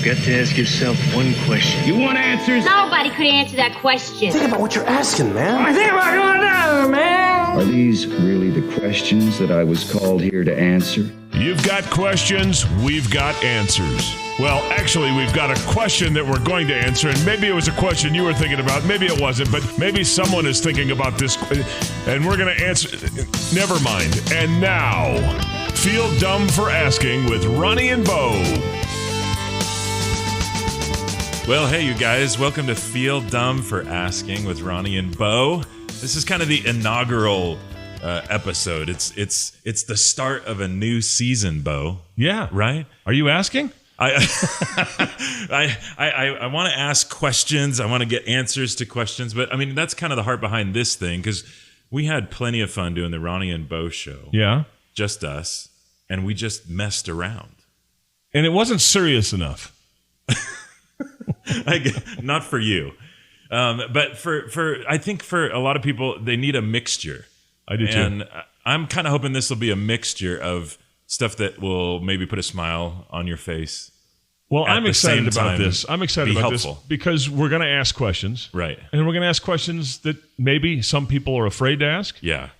You've got to ask yourself one question. You want answers? Nobody could answer that question. Think about what you're asking, man. I think about going down, man. Are these really the questions that I was called here to answer? You've got questions, we've got answers. Well, actually, we've got a question that we're going to answer, and maybe it was a question you were thinking about, maybe it wasn't, but maybe someone is thinking about this, and we're going to answer. Never mind. And now, Feel Dumb for Asking with Ronnie and Bo. Well, hey, you guys, welcome to Feel Dumb for Asking with Ronnie and Bo. This is kind of the inaugural episode. It's the start of a new season, Bo. Yeah. Right? Are you asking? I want to ask questions. I want to get answers to questions. But, I mean, that's kind of the heart behind this thing, because we had plenty of fun doing the Ronnie and Bo show. Yeah. Just us. And we just messed around. And it wasn't serious enough. Not for you. But for I think for a lot of people, they need a mixture. I do too. And I'm kind of hoping this will be a mixture of stuff that will maybe put a smile on your face. Well, I'm excited about this. I'm excited about this because we're going to ask questions. Right. And we're going to ask questions that maybe some people are afraid to ask. Yeah.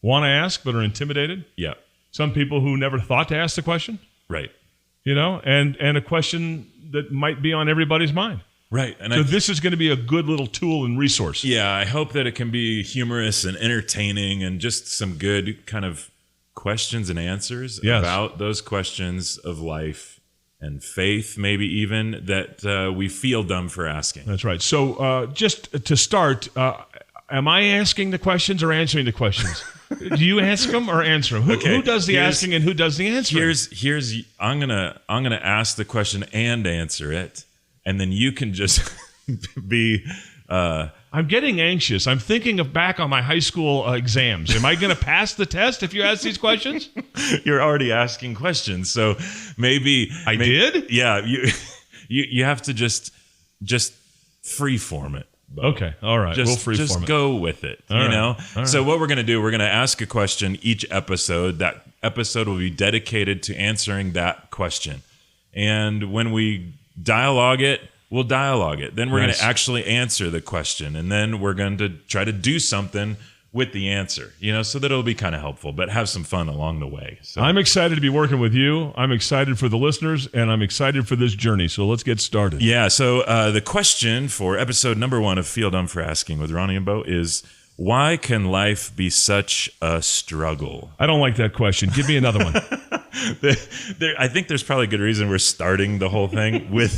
Want to ask but are intimidated. Yeah. Some people who never thought to ask the question. Right. You know, and a question that might be on everybody's mind. Right. And so this is going to be a good little tool and resource. Yeah, I hope that it can be humorous and entertaining and just some good kind of questions and answers about those questions of life and faith, maybe even, that we feel dumb for asking. That's right. So just to start, am I asking the questions or answering the questions? Do you ask them or answer them? Who does the asking and who does the answering? Here's I'm gonna ask the question and answer it, and then you can just be. I'm getting anxious. I'm thinking of back on my high school exams. Am I going to pass the test if you ask these questions? You're already asking questions, so maybe I did. Yeah, you have to just freeform it. Okay, all right. We'll freeform it. Just go with it. All right. So what we're going to do, we're going to ask a question each episode. That episode will be dedicated to answering that question, and when we dialogue it. We'll dialogue it. Then we're going to actually answer the question. And then we're going to try to do something with the answer, so that it'll be kind of helpful, but have some fun along the way. So I'm excited to be working with you. I'm excited for the listeners, and I'm excited for this journey. So let's get started. Yeah. So the question for episode number 1 of Feel Dumb for Asking with Ronnie and Bo is, why can life be such a struggle? I don't like that question. Give me another one. I think there's probably a good reason we're starting the whole thing with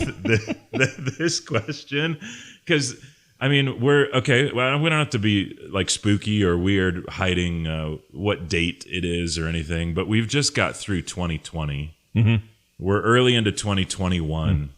this question, because I mean we don't have to be like spooky or weird hiding what date it is or anything, but we've just got through 2020. Mm-hmm. We're early into 2021,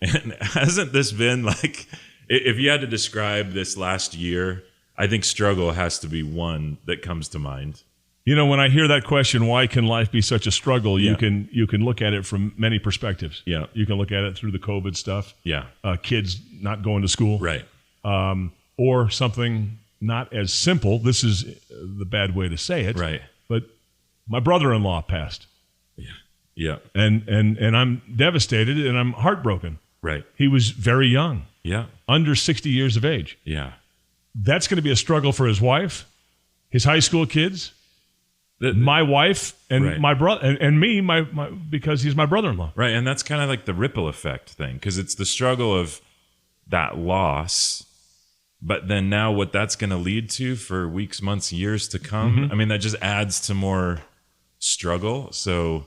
and hasn't this been like, if you had to describe this last year, I think struggle has to be one that comes to mind. When I hear that question, why can life be such a struggle? You can look at it from many perspectives. Yeah. You can look at it through the COVID stuff. Yeah. Kids not going to school. Right. Or something not as simple. This is the bad way to say it. Right. But my brother-in-law passed. Yeah. Yeah. And I'm devastated and I'm heartbroken. Right. He was very young. Yeah. Under 60 years of age. Yeah. That's going to be a struggle for his wife, his high school kids. My wife and my brother and me, my because he's my brother-in-law. Right, and that's kind of like the ripple effect thing, because it's the struggle of that loss, but then now what that's going to lead to for weeks, months, years to come. Mm-hmm. I mean, that just adds to more struggle. So,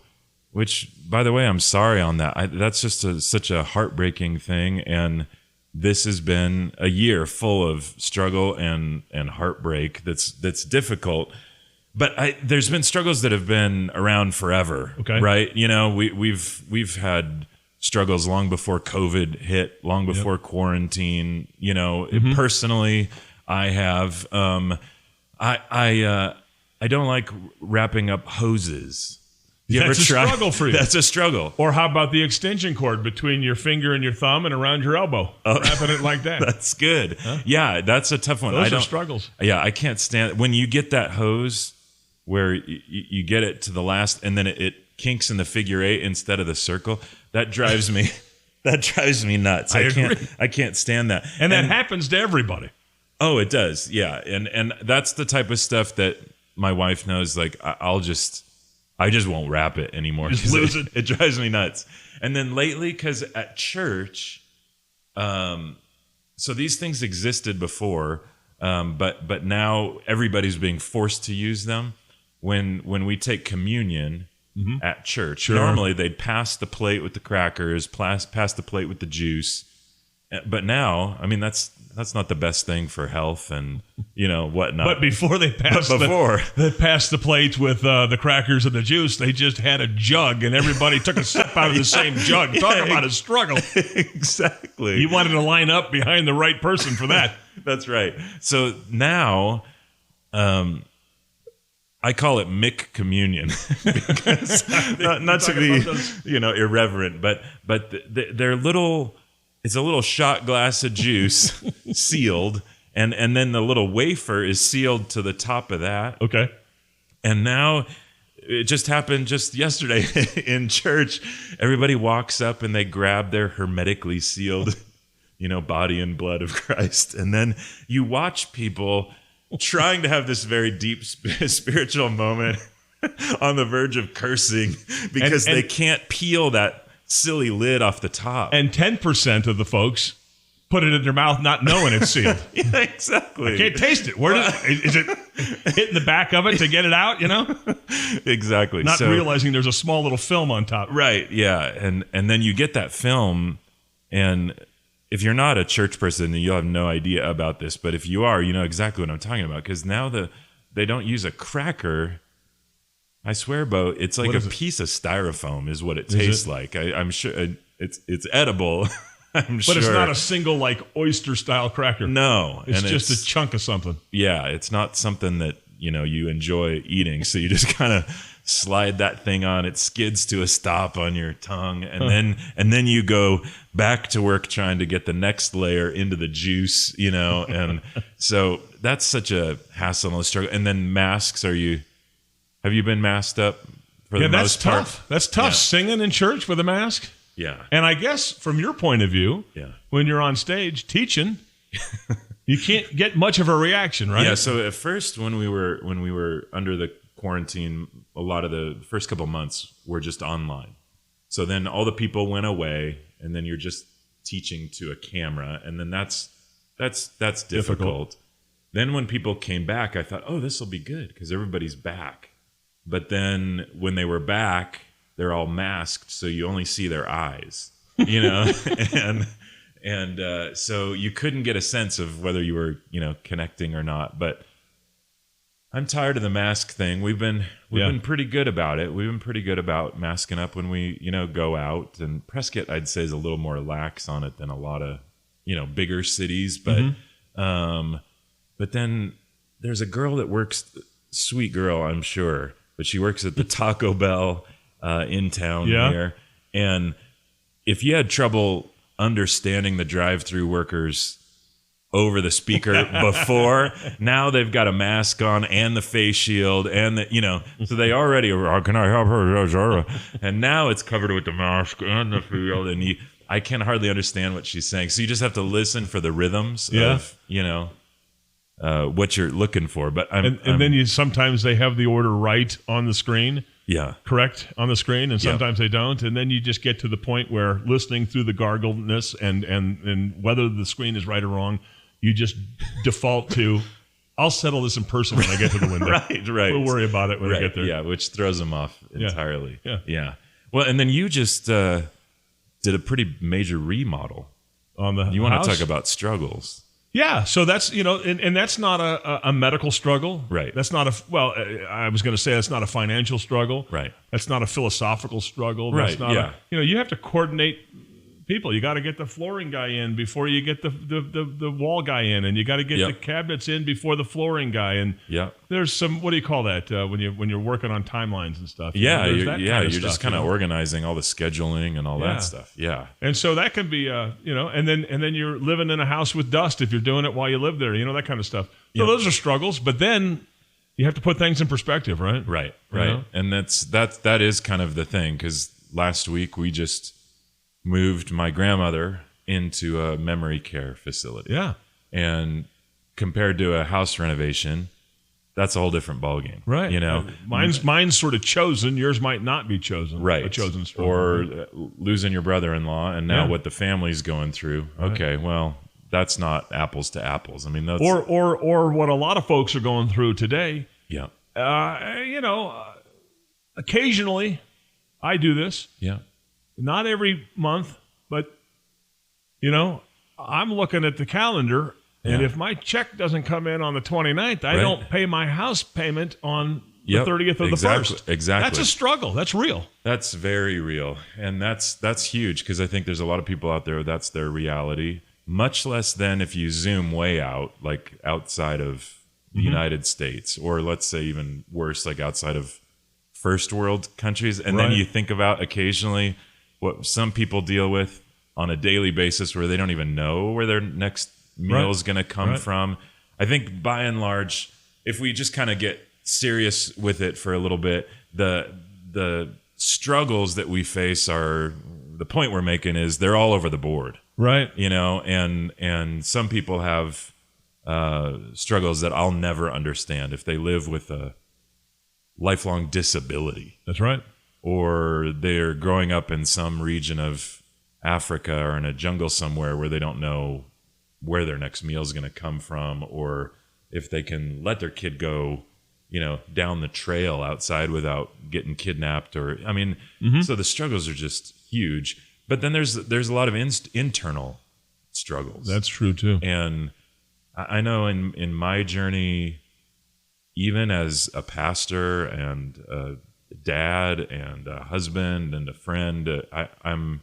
which, by the way, I'm sorry on that. That's just such a heartbreaking thing, and this has been a year full of struggle and heartbreak. That's difficult. But there's been struggles that have been around forever, right? We've had struggles long before COVID hit, long before quarantine. Personally, I have. I don't like wrapping up hoses. That's a struggle for you. That's a struggle. Or how about the extension cord between your finger and your thumb and around your elbow? Wrapping it like that. That's good. Huh? Yeah, that's a tough one. Those are struggles. Yeah, I can't stand when you get that hose where you get it to the last and then it kinks in the figure 8 instead of the circle. That drives me That drives me nuts. I agree. I can't stand that. And that happens to everybody. Oh, it does. Yeah. And that's the type of stuff that my wife knows. Like, I just won't rap it anymore. Just lose it. It drives me nuts. And then lately, because at church, so these things existed before, but now everybody's being forced to use them. When we take communion at church, Sure. normally they'd pass the plate with the crackers, pass the plate with the juice. But now, I mean, that's not the best thing for health and whatnot. But before they passed the plate with the crackers and the juice, they just had a jug, and everybody took a sip out of the same jug. Talk about a struggle. Exactly. You wanted to line up behind the right person for that. That's right. So now, I call it Mick Communion because not to be irreverent, but they're little. It's a little shot glass of juice sealed, and then the little wafer is sealed to the top of that. Okay. And now it just happened just yesterday in church. Everybody walks up and they grab their hermetically sealed, body and blood of Christ, and then you watch people trying to have this very deep spiritual moment on the verge of cursing because they can't peel that silly lid off the top. And 10% of the folks put it in their mouth not knowing it's sealed. Yeah, exactly. I can't taste it. Is it hitting the back of it to get it out, Exactly. Not realizing there's a small little film on top. Right, yeah. And then you get that film, and if you're not a church person, you'll have no idea about this. But if you are, you know exactly what I'm talking about. Because now they don't use a cracker. I swear, Bo, it's like a piece of styrofoam is what it tastes like. I'm sure it's edible. But it's not a single like oyster style cracker. No, it's just a chunk of something. Yeah, it's not something that you enjoy eating. So you just kind of slide that thing on. It skids to a stop on your tongue, and then you go back to work trying to get the next layer into the juice. And so that's such a hassle and a struggle. And then masks. Have you been masked up for the most part? Tough. That's tough. Singing in church with a mask. Yeah. And I guess from your point of view, yeah, when you're on stage teaching, you can't get much of a reaction, right? Yeah. So at first, when we were under the quarantine, a lot of the first couple months were just online. So then all the people went away, and then you're just teaching to a camera, and then that's difficult. Then when people came back, I thought, oh, this will be good because everybody's back. But then when they were back, they're all masked, so you only see their eyes, and so you couldn't get a sense of whether you were, connecting or not. But I'm tired of the mask thing. We've been pretty good about it. We've been pretty good about masking up when we, go out. And Prescott, I'd say, is a little more lax on it than a lot of, bigger cities. But but then there's a girl that works, sweet girl, I'm sure. But she works at the Taco Bell in town here. And if you had trouble understanding the drive-through workers over the speaker before, now they've got a mask on and the face shield and so they already are, can I help her? And now it's covered with the mask and the field, and I can hardly understand what she's saying. So you just have to listen for the rhythms of, what you're looking for. But then sometimes they have the order right on the screen. Yeah. Correct on the screen, and sometimes they don't. And then you just get to the point where listening through the gargleness and whether the screen is right or wrong, you just default to, I'll settle this in person when I get to the window. Right. We'll worry about it when I get there. Yeah, which throws them off entirely. Yeah. Well, and then you just did a pretty major remodel on the You want house? to talk about struggles. Yeah, so that's, and that's not a medical struggle. Right. That's not I was going to say that's not a financial struggle. Right. That's not a philosophical struggle. Right, That's not you have to coordinate people. You got to get the flooring guy in before you get the wall guy in, and you got to get the cabinets in before the flooring guy. And there's some, what do you call that when you're working on timelines and stuff? You're just kind of organizing all the scheduling and all that stuff. Yeah. And so that can be and then you're living in a house with dust if you're doing it while you live there, that kind of stuff. So those are struggles, but then you have to put things in perspective, right? Right. And that is kind of the thing, because last week we just moved my grandmother into a memory care facility. Yeah. And compared to a house renovation, that's a whole different ballgame. Right. You know, mine's sort of chosen. Yours might not be chosen. Right. A chosen struggle. Or losing your brother-in-law and now Yeah. what the family's going through. Right. Okay, well, that's not apples to apples. I mean, that's or what a lot of folks are going through today. yeah. Occasionally I do this. Yeah. Not every month, but I'm looking at the calendar, and Yeah. if my check doesn't come in on the 29th, I Right. don't pay my house payment on the Yep, 30th of exactly, the 1st. exactly. That's a struggle. That's real. That's very real. And that's huge because I think there's a lot of people out there that's their reality. Much less than if you zoom way out, like outside of the United States, or let's say even worse, like outside of first world countries. And then Right. you think about occasionally what some people deal with on a daily basis where they don't even know where their next meal Right. is going to come Right. from. I think by and large, if we just kind of get serious with it for a little bit, the struggles that we face are, the point we're making is they're all over the board. Right. And some people have struggles that I'll never understand if they live with a lifelong disability, That's right. or they're growing up in some region of Africa or in a jungle somewhere where they don't know where their next meal is going to come from, or if they can let their kid go, down the trail outside without getting kidnapped, or so the struggles are just huge. But then there's a lot of internal struggles. That's true too. And I know in my journey, even as a pastor and a dad and a husband and a friend, I'm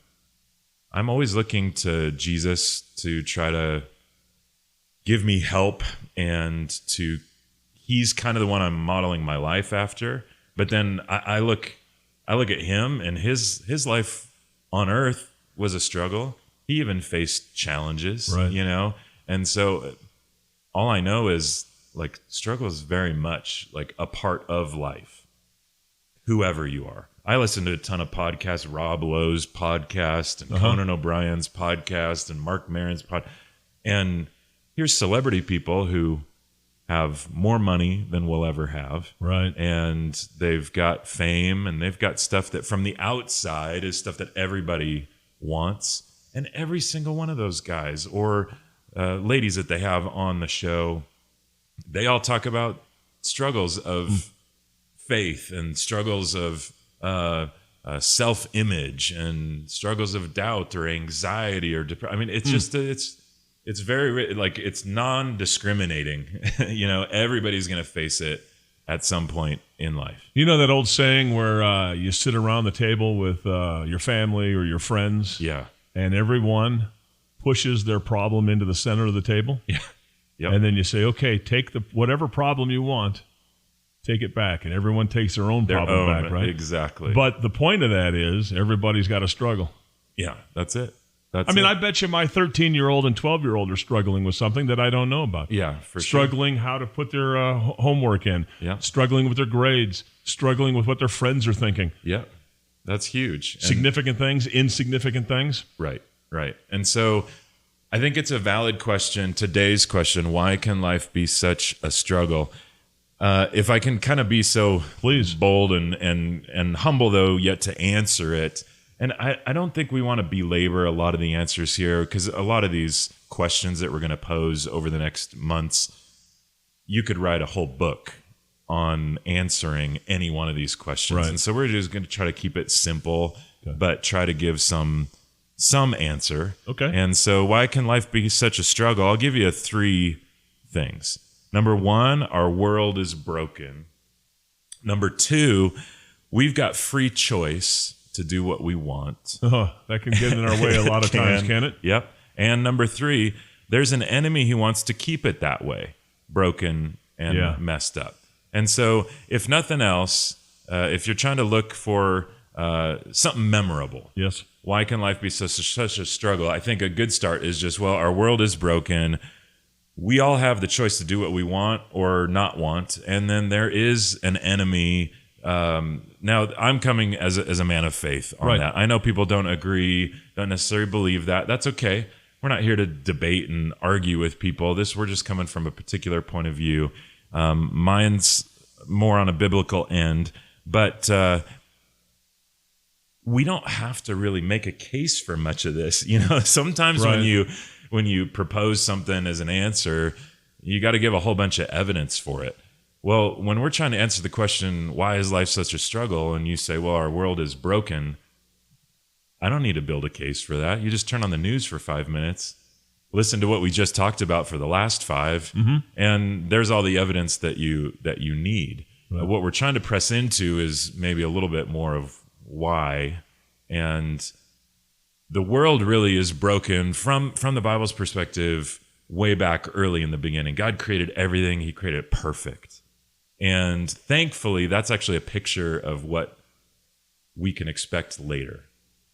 always looking to Jesus to try to give me help, and he's kind of the one I'm modeling my life after. But then I look at him, and his life on earth was a struggle. He even faced challenges, Right. And so all I know is like struggle is very much like a part of life, whoever you are. I listen to a ton of podcasts, Rob Lowe's podcast and Conan O'Brien's podcast and Mark Maron's and here's celebrity people who have more money than we'll ever have. Right. And they've got fame, and they've got stuff that from the outside is stuff that everybody wants. And every single one of those guys or ladies that they have on the show, they all talk about struggles of faith and struggles of self-image and struggles of doubt or anxiety or depression. I mean, it's just it's very like it's non-discriminating. Everybody's going to face it at some point in life. You know that old saying where you sit around the table with your family or your friends, Yeah. and everyone pushes their problem into the center of the table? Yeah. Yep. And then you say, okay, take whatever problem you want, take it back. And everyone takes their own problem back, right? Exactly. But the point of that is everybody's got a struggle. Yeah, that's it. I bet you my 13-year-old and 12-year-old are struggling with something that I don't know about. Yeah, for struggling how to put their homework in. Yeah. Struggling with their grades. Struggling with what their friends are thinking. Yeah, that's huge. And Significant things, insignificant things. Right. And so I think it's a valid question, today's question, why can life be such a struggle? If I can kind of be so bold and humble, though, yet to answer it. And I don't think we want to belabor a lot of the answers here, because a lot of these questions that we're going to pose over the next months, you could write a whole book on answering any one of these questions. Right. And so we're just going to try to keep it simple, but try to give some answer. Okay. And so why can life be such a struggle? I'll give you 3 things. Number 1, our world is broken. Number 2, we've got free choice to do what we want. That can get in our way a lot of times, can it? Yep. And number 3, there's an enemy who wants to keep it that way, broken and messed up. And so if nothing else, if you're trying to look for something memorable, yes, why can life be such a struggle? I think a good start is just, our world is broken. We all have the choice to do what we want or not want. And then there is an enemy Now, I'm coming as a man of faith on that. I know people don't agree, don't necessarily believe that. That's okay. We're not here to debate and argue with people. We're just coming from a particular point of view. Mine's more on a biblical end, but we don't have to really make a case for much of this. Sometimes when you propose something as an answer, you got to give a whole bunch of evidence for it. Well, when we're trying to answer the question, why is life such a struggle? And you say, well, our world is broken. I don't need to build a case for that. You just turn on the news for 5 minutes, listen to what we just talked about for the last 5, and there's all the evidence that you need. Right. What we're trying to press into is maybe a little bit more of why. And the world really is broken from the Bible's perspective way back early in the beginning. God created everything. He created it perfect. And thankfully, that's actually a picture of what we can expect later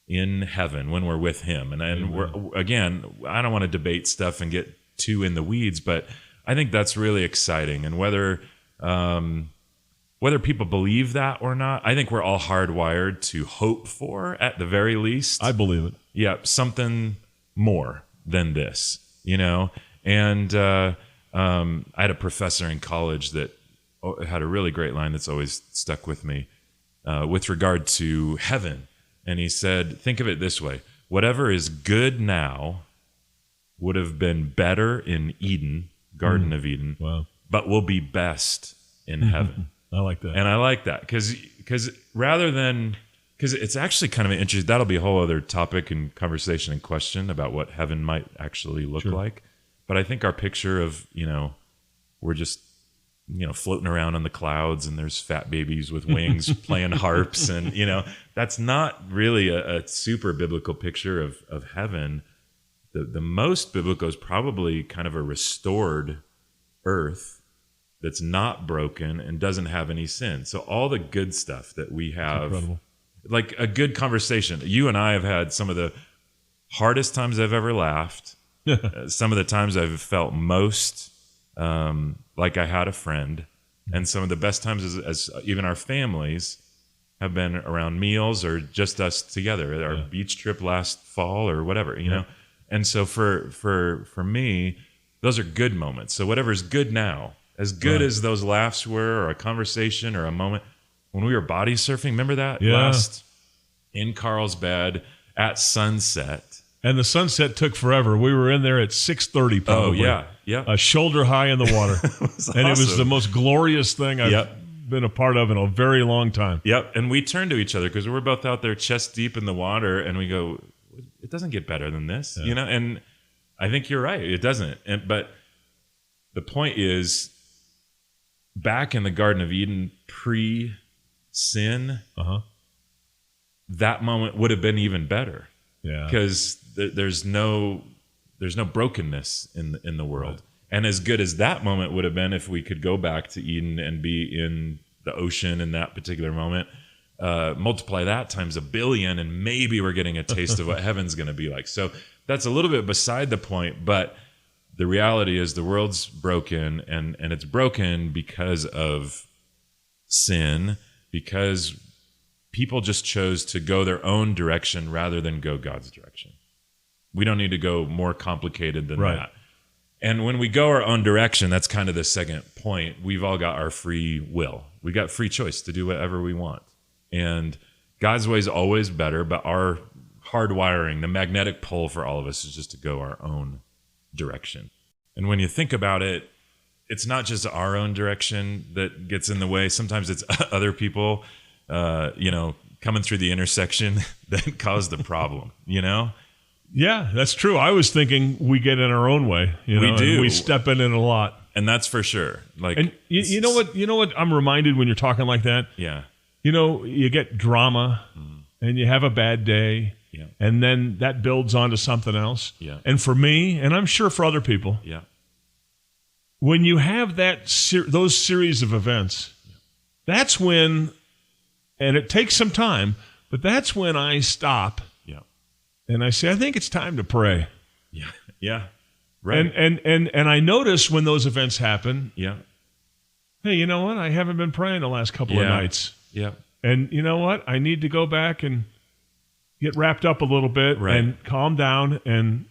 in heaven when we're with him. And we're, again, I don't want to debate stuff and get too in the weeds, but I think that's really exciting. And whether people believe that or not, I think we're all hardwired to hope for, at the very least. I believe it. Yeah, something more than this, And I had a professor in college that had a really great line that's always stuck with me with regard to heaven. And he said, think of it this way. Whatever is good now would have been better in Eden, Garden of Eden, but will be best in heaven. I like that. And I like that because it's actually kind of an interesting, that'll be a whole other topic and conversation and question about what heaven might actually look like. But I think our picture of, we're just, floating around on the clouds and there's fat babies with wings playing harps. And, that's not really a super biblical picture of heaven. The most biblical is probably kind of a restored earth that's not broken and doesn't have any sin. So all the good stuff that we have, like a good conversation. You and I have had some of the hardest times I've ever laughed. Some of the times I've felt most like I had a friend. And some of the best times as even our families have been around meals or just us together. Our beach trip last fall or whatever, know. And so for me, those are good moments. So whatever's good now, as good as those laughs were, or a conversation or a moment when we were body surfing, remember that? Last in Carlsbad at sunset. And the sunset took forever. We were in there at 6:30 probably. Oh, yeah. A shoulder high in the water. And it was the most glorious thing I've been a part of in a very long time. Yep. And we turned to each other because we were both out there chest deep in the water, and we go, it doesn't get better than this, And I think you're right. It doesn't. But the point is, back in the Garden of Eden, pre-sin, that moment would have been even better. Yeah. Because there's no brokenness in the world. Right. And as good as that moment would have been if we could go back to Eden and be in the ocean in that particular moment, multiply that times 1 billion, and maybe we're getting a taste of what heaven's going to be like. So that's a little bit beside the point, but the reality is the world's broken, and it's broken because of sin, because people just chose to go their own direction rather than go God's direction. We don't need to go more complicated than that. And when we go our own direction, that's kind of the second point. We've all got our free will. We got free choice to do whatever we want. And God's way is always better, but our hardwiring, the magnetic pull for all of us is just to go our own direction. And when you think about it, it's not just our own direction that gets in the way. Sometimes it's other people, coming through the intersection that cause the problem, Yeah, that's true. I was thinking we get in our own way. We do. And we step in it a lot. And that's for sure. And you know what I'm reminded when you're talking like that? Yeah. You get drama and you have a bad day. Yeah. And then that builds onto something else. Yeah. And for me, and I'm sure for other people, when you have those series of events, that's when, and it takes some time, but that's when I stop. And I say, I think it's time to pray. Yeah. Yeah. Right. And I notice when those events happen. Yeah. Hey, you know what? I haven't been praying the last couple of nights. Yeah. And you know what? I need to go back and get wrapped up a little bit and calm down and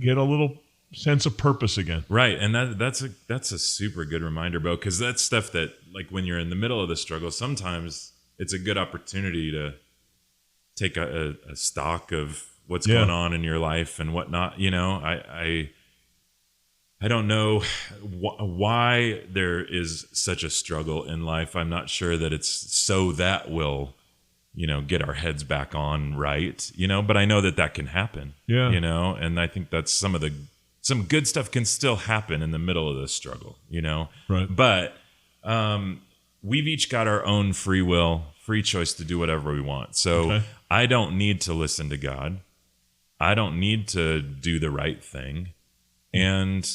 get a little sense of purpose again. Right. And that's a super good reminder, Bo, because that's stuff that, like, when you're in the middle of the struggle, sometimes it's a good opportunity to take a stock of what's going on in your life and whatnot. You know, I don't know why there is such a struggle in life. I'm not sure that it's so that we'll, get our heads back on right, but I know that can happen, and I think that's some good stuff can still happen in the middle of the struggle, Right. But we've each got our own free will, free choice to do whatever we want. So I don't need to listen to God. I don't need to do the right thing. And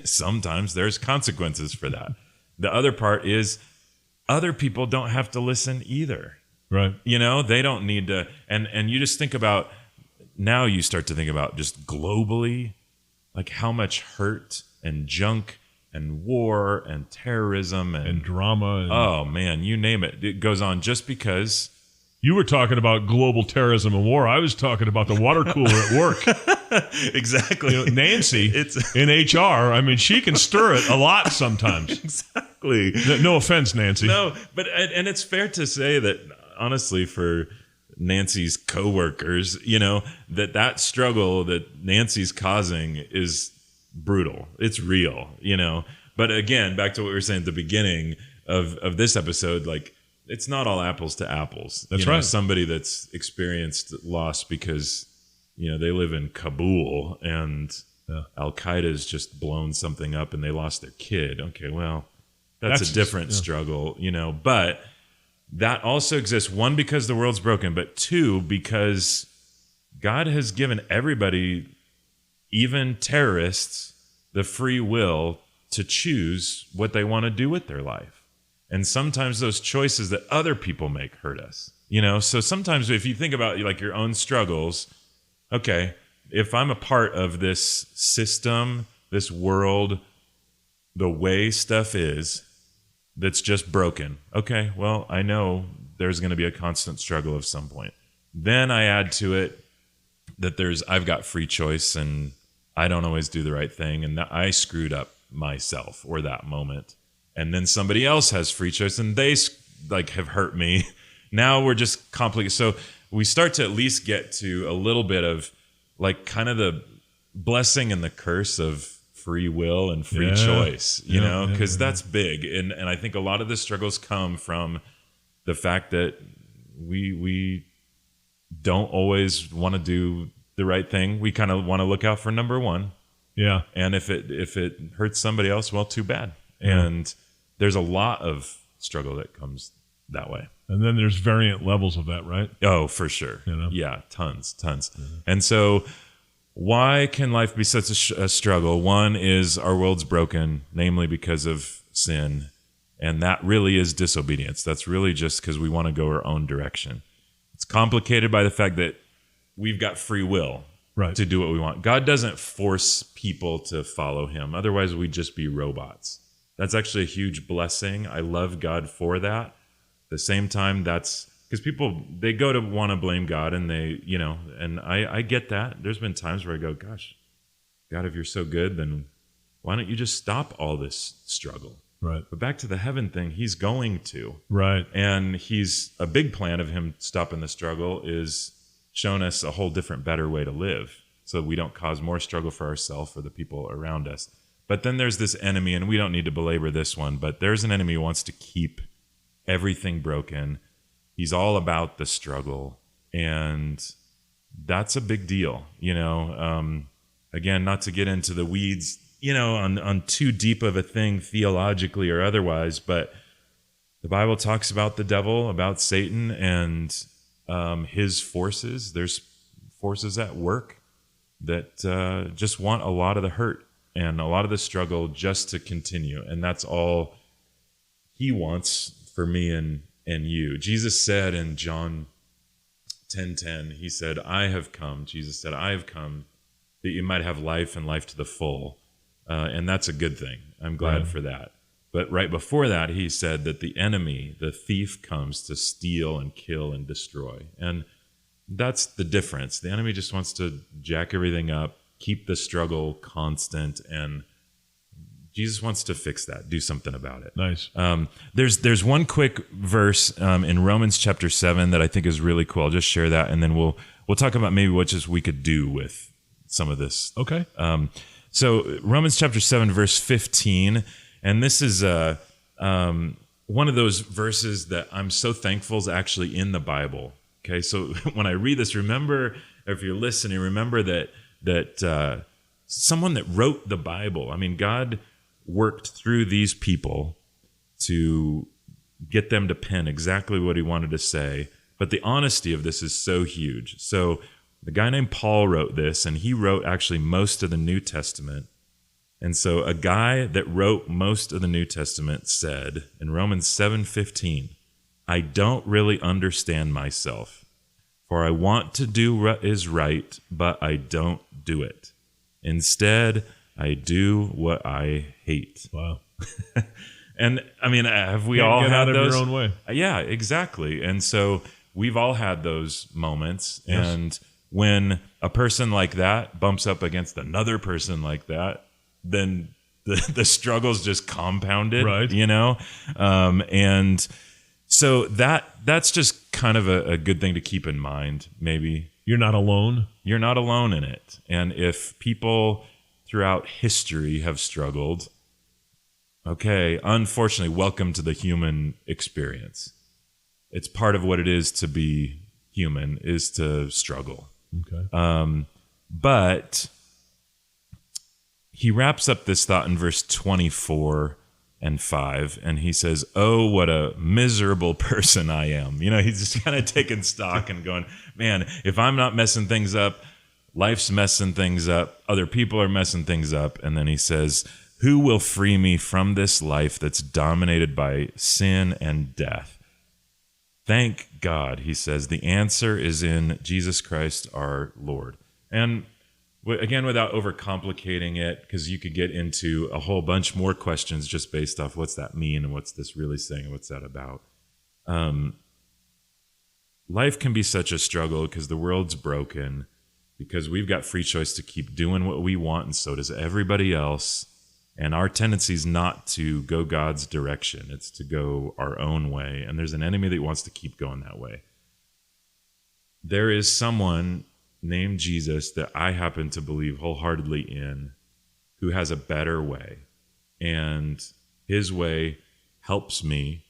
sometimes there's consequences for that. The other part is other people don't have to listen either. Right. They don't need to. And you just think about, now you start to think about just globally, like how much hurt and junk and war and terrorism and drama. Oh, man, you name it. It goes on just because. You were talking about global terrorism and war. I was talking about the water cooler at work. Exactly. Nancy in HR, I mean, she can stir it a lot sometimes. Exactly. No offense, Nancy. No, but and it's fair to say that, honestly, for Nancy's coworkers, that struggle that Nancy's causing is brutal. It's real, But again, back to what we were saying at the beginning of this episode, like, it's not all apples to apples. That's right. Somebody that's experienced loss because, they live in Kabul and Al Qaeda's just blown something up and they lost their kid. Okay, well, that's a different struggle, But that also exists, one, because the world's broken, but two, because God has given everybody, even terrorists, the free will to choose what they want to do with their life. And sometimes those choices that other people make hurt us, So sometimes if you think about like your own struggles, okay, if I'm a part of this system, this world, the way stuff is, that's just broken. Okay, well, I know there's going to be a constant struggle of some point. Then I add to it that I've got free choice and I don't always do the right thing and that I screwed up myself or that moment. And then somebody else has free choice and they have hurt me. Now we're just complicated. So we start to at least get to a little bit of like kind of the blessing and the curse of free will and free choice, because that's big. And I think a lot of the struggles come from the fact that we don't always want to do the right thing. We kind of want to look out for number one. Yeah. And if it hurts somebody else, well, too bad. And there's a lot of struggle that comes that way. And then there's variant levels of that, right? Oh, for sure. Yeah, tons. Mm-hmm. And so why can life be such a struggle? One is our world's broken, namely because of sin. And that really is disobedience. That's really just because we want to go our own direction. It's complicated by the fact that we've got free will to do what we want. God doesn't force people to follow him. Otherwise, we'd just be robots. That's actually a huge blessing. I love God for that. At the same time, that's because people, they go to want to blame God and they, and I get that. There's been times where I go, gosh, God, if you're so good, then why don't you just stop all this struggle? Right. But back to the heaven thing, he's going to. Right. And he's a big plan of him stopping the struggle is showing us a whole different, better way to live so that we don't cause more struggle for ourselves or the people around us. But then there's this enemy, and we don't need to belabor this one, but there's an enemy who wants to keep everything broken. He's all about the struggle, and that's a big deal. Again, not to get into the weeds, on too deep of a thing theologically or otherwise, but the Bible talks about the devil, about Satan, and his forces. There's forces at work that just want a lot of the hurt and a lot of the struggle just to continue. And that's all he wants for me and you. Jesus said in John 10:10, he said, Jesus said, I have come that you might have life and life to the full. And that's a good thing. I'm glad for that. But right before that, he said that the enemy, the thief, comes to steal and kill and destroy. And that's the difference. The enemy just wants to jack everything up, keep the struggle constant, and Jesus wants to fix that, do something about it. Nice. There's one quick verse in Romans chapter 7 that I think is really cool. I'll just share that, and then we'll talk about maybe what just we could do with some of this. Okay. So Romans chapter 7, verse 15, and this is one of those verses that I'm so thankful is actually in the Bible. Okay, so when I read this, remember, if you're listening, remember that someone that wrote the Bible, I mean, God worked through these people to get them to pen exactly what he wanted to say. But the honesty of this is so huge. So the guy named Paul wrote this, and he wrote actually most of the New Testament. And so a guy that wrote most of the New Testament said in Romans 7:15, I don't really understand myself, for I want to do what is right, but I don't do it. Instead, I do what I hate. Wow. And I mean, have we Can't all get had out of those? your own way. Yeah, exactly. And so we've all had those moments. Yes. And when a person like that bumps up against another person like that, then the struggle's just compounded, right? You know? And so that's just kind of a good thing to keep in mind, maybe. You're not alone. You're not alone in it. And if people throughout history have struggled, okay, unfortunately, welcome to the human experience. It's part of what it is to be human, is to struggle. Okay. But he wraps up this thought in verse 24 and 5, and he says, oh, what a miserable person I am. You know, he's just kind of taking stock and going, man, if I'm not messing things up, life's messing things up, other people are messing things up. And then he says, who will free me from this life that's dominated by sin and death? Thank God, he says, the answer is in Jesus Christ our Lord. And again, without overcomplicating it, because you could get into a whole bunch more questions just based off what's that mean and what's this really saying and what's that about. Life can be such a struggle because the world's broken, because we've got free choice to keep doing what we want, and so does everybody else. And our tendency is not to go God's direction. It's to go our own way. And there's an enemy that wants to keep going that way. There is someone named Jesus that I happen to believe wholeheartedly in, who has a better way. And his way helps me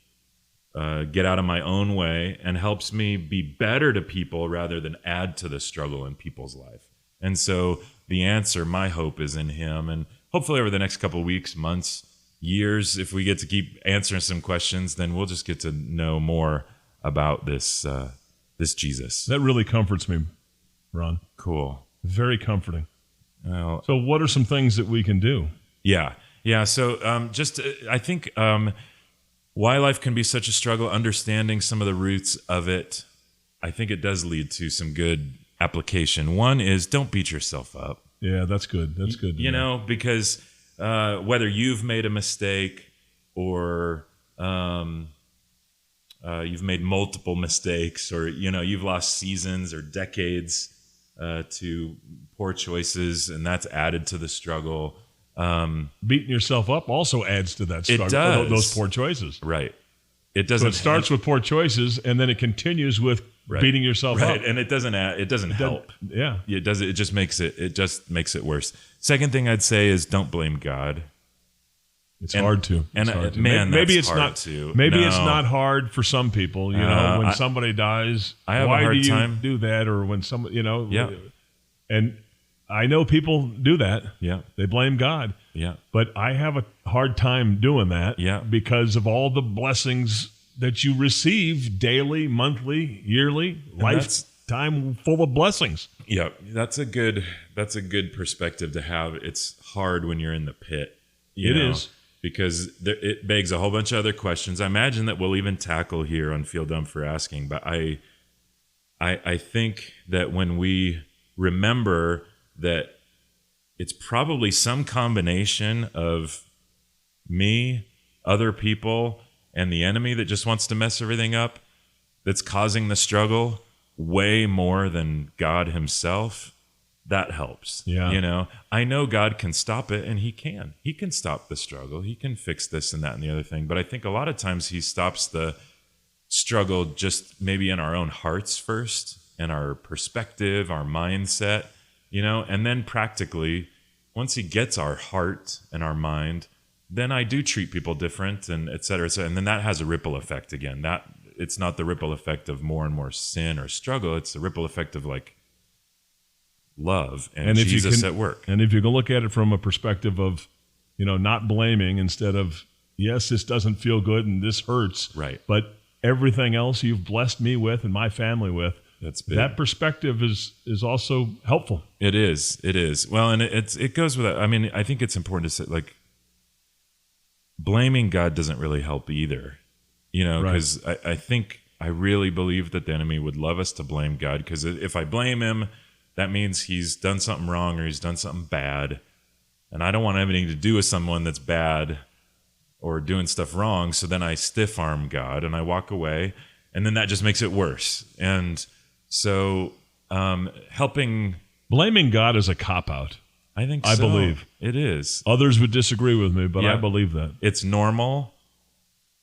get out of my own way and helps me be better to people rather than add to the struggle in people's life. And so the answer, my hope, is in him. And hopefully over the next couple of weeks, months, years, if we get to keep answering some questions, then we'll just get to know more about this Jesus. That really comforts me, Ron. Cool. Very comforting. Well, So what are some things that we can do? yeah. So I think why life can be such a struggle, understanding some of the roots of it, I think it does lead to some good application. One is, don't beat yourself up. Yeah, that's good. That's good. You know, because whether you've made a mistake or you've made multiple mistakes, or, you know, you've lost seasons or decades to poor choices, and that's added to the struggle. Beating yourself up also adds to that struggle. It does. Those poor choices. Right. It doesn't. So it starts with poor choices, and then it continues with beating yourself up. And it doesn't help. Yeah. It does. It just makes it worse. Second thing I'd say is, don't blame God. It's hard to. And It's hard to. man, maybe that's it's hard not. to. Maybe No. it's not hard for some people. You know, when somebody dies, I have a why hard do you time. do that? Or when somebody, you know, Yeah. And I know people do that. Yeah. They blame God. Yeah. But I have a hard time doing that. Yeah. Because of all the blessings that you receive daily, monthly, yearly, lifetime full of blessings. Yeah, that's a good perspective to have. It's hard when you're in the pit. It is. Because it begs a whole bunch of other questions. I imagine that we'll even tackle here on Feel Dumb for Asking. But I think that when we remember that it's probably some combination of me other people and the enemy that just wants to mess everything up, that's causing the struggle way more than God himself, that helps. Yeah. You know, I know God can stop it, and he can. He can stop the struggle. He can fix this and that and the other thing. But I think a lot of times he stops the struggle just maybe in our own hearts first, and our perspective, our mindset, you know, and then practically, once he gets our heart and our mind, then I do treat people different, and et cetera, et cetera. And then that has a ripple effect again. That it's not the ripple effect of more and more sin or struggle. It's the ripple effect of like love and if Jesus you at work. And if you can look at it from a perspective of, you know, not blaming instead of, yes, this doesn't feel good and this hurts. Right. But everything else you've blessed me with and my family with, that's big. That perspective is also helpful. It is. It is. Well, and it goes with that. I mean, I think it's important to say, like, blaming God doesn't really help either, you know, because I really believe that the enemy would love us to blame God, because if I blame him, that means he's done something wrong or he's done something bad. And I don't want anything to do with someone that's bad or doing stuff wrong. So then I stiff arm God and I walk away, and then that just makes it worse. And so blaming God is a cop-out. I think I so. believe. It is. Others would disagree with me, but I believe that. It's normal.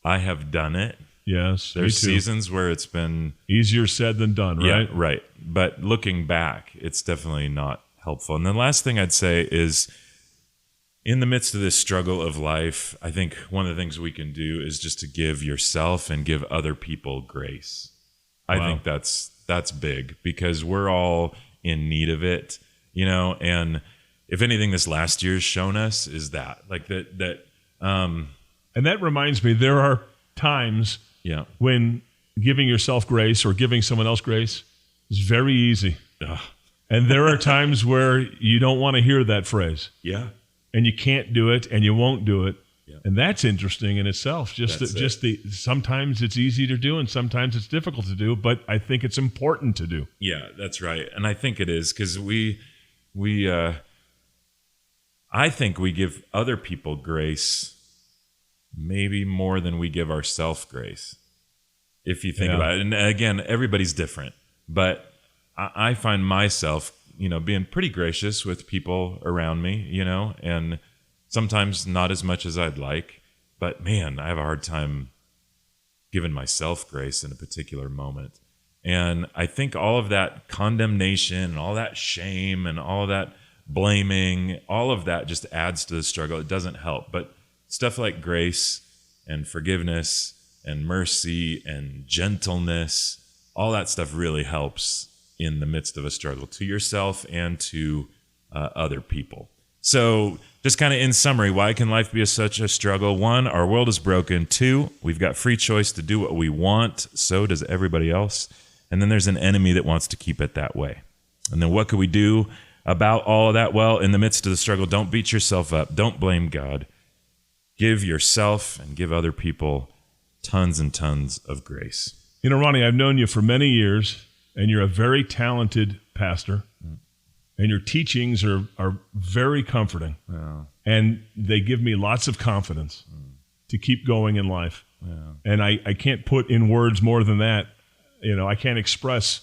I have done it. Yes. There's seasons where it's been easier said than done, right? Yeah, right. But looking back, it's definitely not helpful. And the last thing I'd say is, in the midst of this struggle of life, I think one of the things we can do is just to give yourself and give other people grace. I think that's big, because we're all in need of it, you know. And if anything, this last year's shown us is that, like that. And that reminds me, there are times when giving yourself grace or giving someone else grace is very easy. Ugh. And there are times where you don't want to hear that phrase. Yeah. And you can't do it, and you won't do it. Yeah. And that's interesting in itself. Sometimes it's easy to do, and sometimes it's difficult to do, but I think it's important to do. Yeah, that's right. And I think it is, because I think we give other people grace maybe more than we give ourselves grace, if you think about it. And again, everybody's different, but I find myself, you know, being pretty gracious with people around me, you know, and sometimes not as much as I'd like, but man, I have a hard time giving myself grace in a particular moment. And I think all of that condemnation and all that shame and all of that blaming, all of that just adds to the struggle. It doesn't help. But stuff like grace and forgiveness and mercy and gentleness, all that stuff really helps in the midst of a struggle, to yourself and to other people. So just kind of in summary, why can life be such a struggle? 1, our world is broken. 2, we've got free choice to do what we want. So does everybody else. And then there's an enemy that wants to keep it that way. And then what could we do about all of that? Well, in the midst of the struggle, don't beat yourself up. Don't blame God. Give yourself and give other people tons and tons of grace. You know, Ronnie, I've known you for many years, and you're a very talented pastor, and your teachings are very comforting, and they give me lots of confidence to keep going in life. And I can't put in words more than that. You know, I can't express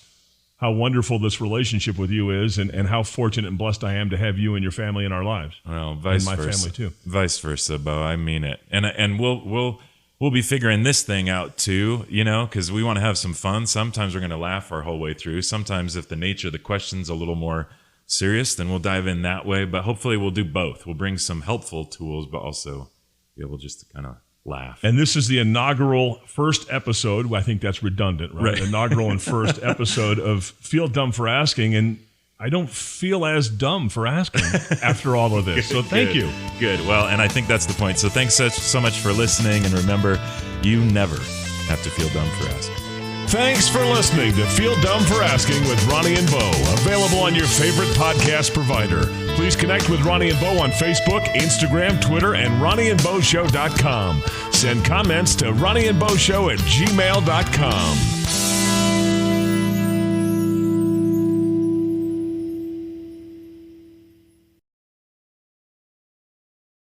how wonderful this relationship with you is, and how fortunate and blessed I am to have you and your family in our lives. Well, vice versa. And my family too. Vice versa, Bo. I mean it. And we'll be figuring this thing out too, you know, because we want to have some fun. Sometimes we're going to laugh our whole way through. Sometimes if the nature of the question's a little more serious, then we'll dive in that way. But hopefully we'll do both. We'll bring some helpful tools, but also be able just to kind of laugh. And this is the inaugural first episode. I think that's redundant, right? Inaugural and first episode of Feel Dumb for Asking. And I don't feel as dumb for asking after all of this. So thank you. Good. Well, and I think that's the point. So thanks so much for listening. And remember, you never have to feel dumb for asking. Thanks for listening to Feel Dumb for Asking with Ronnie and Bo. Available on your favorite podcast provider. Please connect with Ronnie and Bo on Facebook, Instagram, Twitter, and RonnieandBoShow.com. Send comments to RonnieandBoShow@gmail.com.